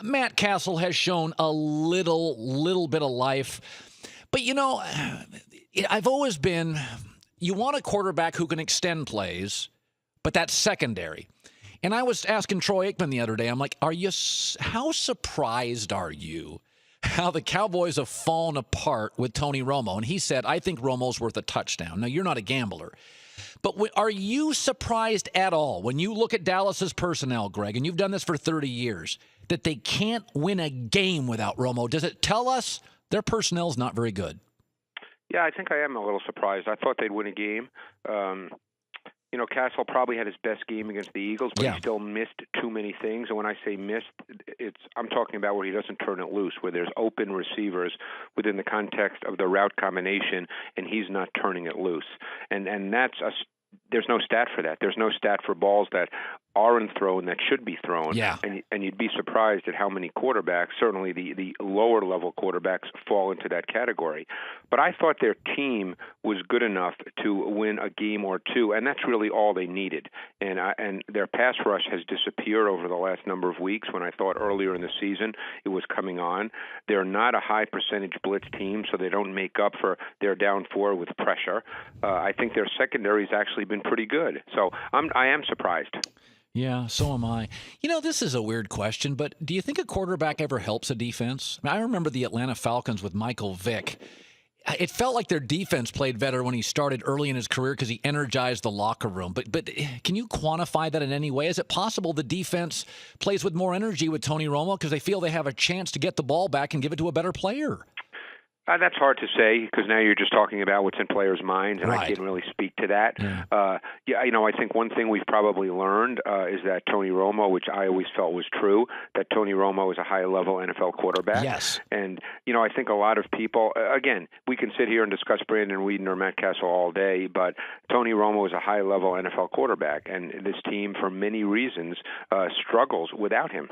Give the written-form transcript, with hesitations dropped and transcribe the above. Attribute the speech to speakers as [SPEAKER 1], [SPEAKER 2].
[SPEAKER 1] Matt Castle has shown a little bit of life. But, I've always been, you want a quarterback who can extend plays, but that's secondary. And I was asking Troy Aikman the other day, I'm like, how surprised are you how the Cowboys have fallen apart with Tony Romo? And he said, I think Romo's worth a touchdown. Now, you're not a gambler. But are you surprised at all when you look at Dallas's personnel, Greg, and you've done this for 30 years, that they can't win a game without Romo? Does it tell us their personnel is not very good?
[SPEAKER 2] Yeah, I think I am a little surprised. I thought they'd win a game. Castle probably had his best game against the Eagles, but he still missed too many things. And when I say missed, I'm talking about where he doesn't turn it loose, where there's open receivers within the context of the route combination, and he's not turning it loose. And there's no stat for that. There's no stat for balls that aren't thrown that should be thrown.
[SPEAKER 1] Yeah.
[SPEAKER 2] And you'd be surprised at how many quarterbacks, certainly the lower level quarterbacks, fall into that category. But I thought their team was good enough to win a game or two, and that's really all they needed. And their pass rush has disappeared over the last number of weeks when I thought earlier in the season it was coming on. They're not a high percentage blitz team, so they don't make up for their down four with pressure. I think their secondary's actually been pretty good. So I am surprised.
[SPEAKER 1] Yeah, so am I. This is a weird question, but do you think a quarterback ever helps a defense? I remember the Atlanta Falcons with Michael Vick. It felt like their defense played better when he started early in his career because he energized the locker room. But can you quantify that in any way? Is it possible the defense plays with more energy with Tony Romo because they feel they have a chance to get the ball back and give it to a better player?
[SPEAKER 2] That's hard to say because now you're just talking about what's in players' minds, and
[SPEAKER 1] right.
[SPEAKER 2] I can't really speak to that.
[SPEAKER 1] Yeah.
[SPEAKER 2] I think one thing we've probably learned is that Tony Romo, which I always felt was true, that Tony Romo is a high-level NFL quarterback.
[SPEAKER 1] Yes.
[SPEAKER 2] And, I think a lot of people, again, we can sit here and discuss Brandon Weeden or Matt Castle all day, but Tony Romo is a high-level NFL quarterback, and this team, for many reasons, struggles without him.